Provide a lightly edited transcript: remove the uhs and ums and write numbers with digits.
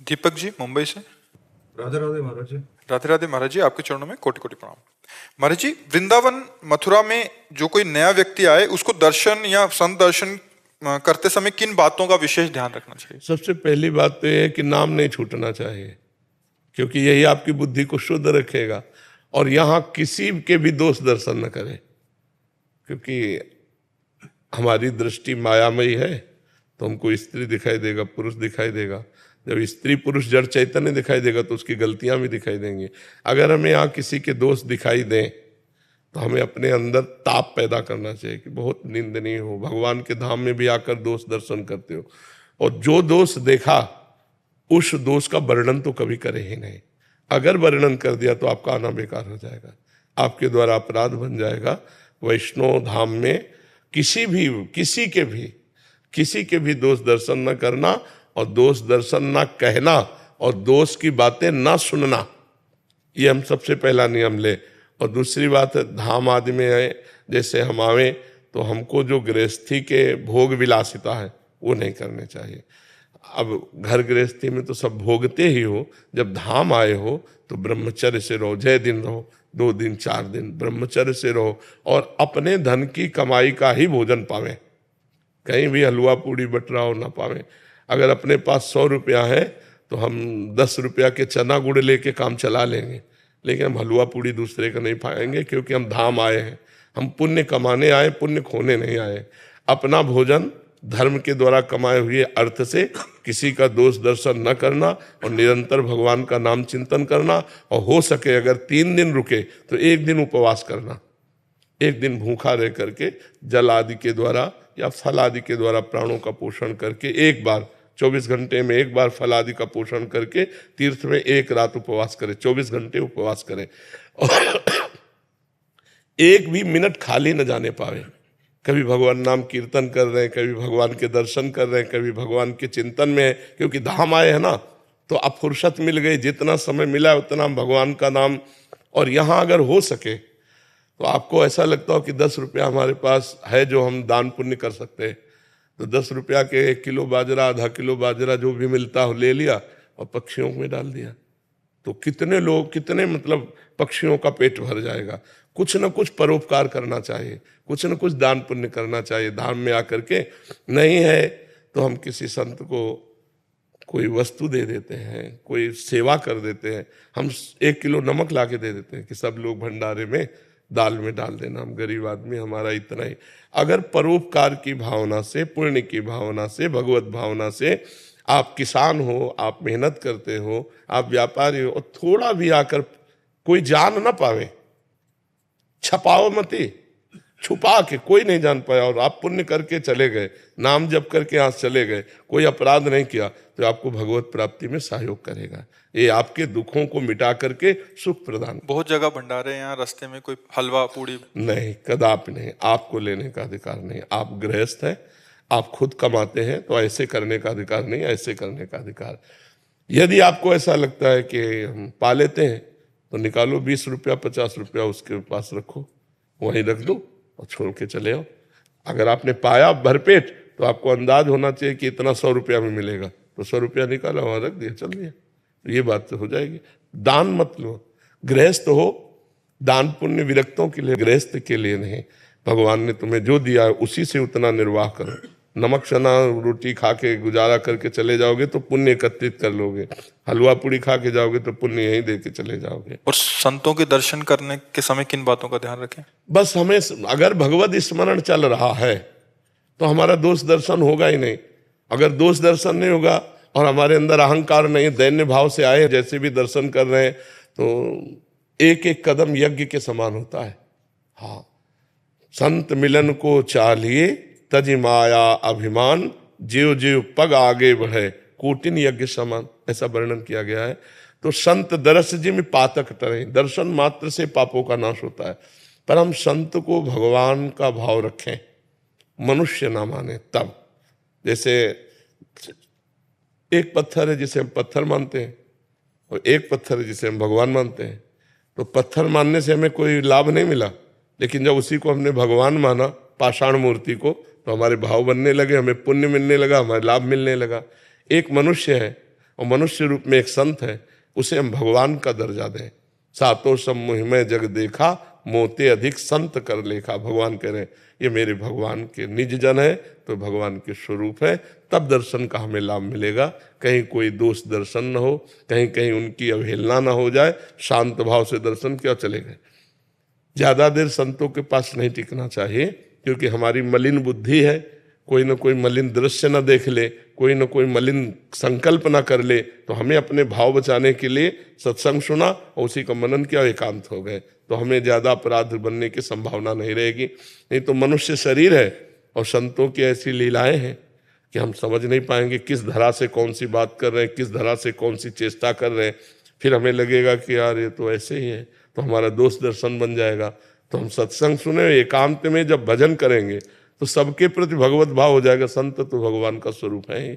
दीपक जी मुंबई से। राधे राधे महाराज जी। राधे राधे महाराज जी, आपके चरणों में कोटि कोटि प्रणाम। महाराज जी, वृंदावन मथुरा में जो कोई नया व्यक्ति आए उसको दर्शन या संत दर्शन करते समय किन बातों का विशेष ध्यान रखना चाहिए? सबसे पहली बात तो यह है कि नाम नहीं छूटना चाहिए, क्योंकि यही आपकी बुद्धि को शुद्ध रखेगा। और यहाँ किसी के भी दोष दर्शन न करें, क्योंकि हमारी दृष्टि मायामयी है, तो हमको स्त्री दिखाई देगा, पुरुष दिखाई देगा। जब स्त्री पुरुष जड़ चैतन्य दिखाई देगा तो उसकी गलतियां भी दिखाई देंगी। अगर हमें यहाँ किसी के दोष दिखाई दें तो हमें अपने अंदर ताप पैदा करना चाहिए कि बहुत निंदनीय हो, भगवान के धाम में भी आकर दोष दर्शन करते हो, और जो दोष देखा उस दोष का वर्णन तो कभी करे ही नहीं। अगर वर्णन कर दिया तो आपका आना बेकार हो जाएगा, आपके द्वारा अपराध बन जाएगा। वैष्णव धाम में किसी के भी दोष दर्शन न करना, और दोष दर्शन न कहना, और दोष की बातें न सुनना, ये हम सबसे पहला नियम ले। और दूसरी बात है, धाम आदि में है जैसे हम आवे तो हमको जो गृहस्थी के भोग विलासिता है वो नहीं करने चाहिए। अब घर गृहस्थी में तो सब भोगते ही हो, जब धाम आए हो तो ब्रह्मचर्य से रहो, 6 दिन रहो, 2 दिन 4 दिन ब्रह्मचर्य से रहो, और अपने धन की कमाई का ही भोजन पावे, कहीं भी हलवा पूड़ी बटरा ना पावे। अगर अपने पास 100 रुपया है तो हम 10 रुपया के चना गुड़ लेके काम चला लेंगे, लेकिन हम हलवा पूड़ी दूसरे का नहीं पाएंगे, क्योंकि हम धाम आए हैं, हम पुण्य कमाने आए, पुण्य खोने नहीं आए। अपना भोजन धर्म के द्वारा कमाए हुए अर्थ से किसी का दोष दर्शन न करना, और निरंतर भगवान का नाम चिंतन करना, और हो सके अगर 3 दिन रुके तो 1 दिन उपवास करना, 1 दिन भूखा रह करके जल आदि के द्वारा या फल आदि के द्वारा प्राणों का पोषण करके, एक बार 24 घंटे में एक बार फल आदि का पोषण करके तीर्थ में 1 रात उपवास करें, 24 घंटे उपवास करें, और 1 भी मिनट खाली न जाने पावे। कभी भगवान नाम कीर्तन कर रहे हैं, कभी भगवान के दर्शन कर रहे हैं, कभी भगवान के चिंतन में है, क्योंकि धाम आए हैं ना, तो अब फुर्सत मिल गई, जितना समय मिला उतना भगवान का नाम। और यहाँ अगर हो सके तो आपको ऐसा लगता हो कि 10 रुपया हमारे पास है जो हम दान पुण्य कर सकते हैं, तो 10 रुपया के 1 किलो बाजरा, आधा किलो बाजरा जो भी मिलता हो ले लिया और पक्षियों में डाल दिया, तो कितने मतलब पक्षियों का पेट भर जाएगा। कुछ न कुछ परोपकार करना चाहिए, कुछ न कुछ दान पुण्य करना चाहिए। धाम में आकर के नहीं है तो हम किसी संत को कोई वस्तु दे देते हैं, कोई सेवा कर देते हैं, हम 1 किलो नमक ला के दे देते हैं कि सब लोग भंडारे में दाल में डाल देना, हम गरीब आदमी, हमारा इतना ही। अगर परोपकार की भावना से, पुण्य की भावना से, भगवत भावना से, आप किसान हो, आप मेहनत करते हो, आप व्यापारी हो, और थोड़ा भी आकर कोई जान ना पावे, छपाओ मती, छुपा के कोई नहीं जान पाया, और आप पुण्य करके चले गए, नाम जप करके यहाँ चले गए, कोई अपराध नहीं किया, तो आपको भगवत प्राप्ति में सहयोग करेगा। ये आपके दुखों को मिटा करके सुख प्रदान। बहुत जगह भंडारे हैं, यहाँ रास्ते में कोई हलवा पूड़ी नहीं, कदापि नहीं, आपको लेने का अधिकार नहीं। आप गृहस्थ हैं, आप खुद कमाते हैं, तो ऐसे करने का अधिकार नहीं, ऐसे करने का अधिकार। यदि आपको ऐसा लगता है कि हम पा लेते हैं तो निकालो 20 रुपया 50 रुपया उसके पास रखो, वहीं रख दो और छोड़ के चले आओ। अगर आपने पाया भरपेट तो आपको अंदाज होना चाहिए कि इतना 100 रुपया में मिलेगा, तो 100 रुपया निकाला, वहाँ रख दिया, चल दिया, ये बात तो हो जाएगी। दान मत लो, गृहस्थ हो, दान पुण्य विरक्तों के लिए, गृहस्थ के लिए नहीं। भगवान ने तुम्हें जो दिया है उसी से उतना निर्वाह करो। नमक चना रोटी खा के गुजारा करके चले जाओगे तो पुण्य एकत्रित कर लोगे, हलवा पूड़ी खा के जाओगे तो पुण्य यहीं दे के चले जाओगे। और संतों के दर्शन करने के समय किन बातों का ध्यान रखें? बस हमें अगर भगवत स्मरण चल रहा है तो हमारा दोष दर्शन होगा ही नहीं। अगर दोष दर्शन नहीं होगा और हमारे अंदर अहंकार नहीं, दैन्य भाव से आए जैसे भी दर्शन कर रहे हैं, तो एक एक कदम यज्ञ के समान होता है। हाँ, संत मिलन को चाहिए तजि माया अभिमान, जीव जीव पग आगे बढ़े कोटिन यज्ञ समान, ऐसा वर्णन किया गया है। तो संत दरस जी में पातक टरे, दर्शन मात्र से पापों का नाश होता है। पर हम संत को भगवान का भाव रखें, मनुष्य ना माने तब। जैसे एक पत्थर है जिसे हम पत्थर मानते हैं, और एक पत्थर है जिसे हम भगवान मानते हैं। तो पत्थर मानने से हमें कोई लाभ नहीं मिला, लेकिन जब उसी को हमने भगवान माना, पाषाण मूर्ति को, तो हमारे भाव बनने लगे, हमें पुण्य मिलने लगा, हमारे लाभ मिलने लगा। एक मनुष्य है और मनुष्य रूप में एक संत है, उसे हम भगवान का दर्जा दें। सातों समूह में जग देखा, मोते अधिक संत कर लेखा। भगवान कह रहे हैं ये मेरे भगवान के निज जन है, तो भगवान के स्वरूप है, तब दर्शन का हमें लाभ मिलेगा। कहीं कोई दोष दर्शन न हो, कहीं कहीं उनकी अवहेलना न हो जाए। शांत भाव से दर्शन क्यों चलेंगे। ज्यादा देर संतों के पास नहीं टिकना चाहिए, क्योंकि हमारी मलिन बुद्धि है, कोई ना कोई मलिन दृश्य न देख ले, कोई ना कोई मलिन संकल्प ना कर ले, तो हमें अपने भाव बचाने के लिए सत्संग सुना और उसी का मनन किया, एकांत हो गए, तो हमें ज्यादा अपराध बनने की संभावना नहीं रहेगी। नहीं तो मनुष्य शरीर है और संतों की ऐसी लीलाएं हैं कि हम समझ नहीं पाएंगे किस धरा से कौन सी बात कर रहे हैं, किस धरा से कौन सी चेष्टा कर रहे हैं। फिर हमें लगेगा कि यार ये तो ऐसे ही है, तो हमारा दोष दर्शन बन जाएगा। तो हम सत्संग सुने, एकांत में जब भजन करेंगे तो सबके प्रति भगवत भाव हो जाएगा। संत तो भगवान का स्वरूप है ही।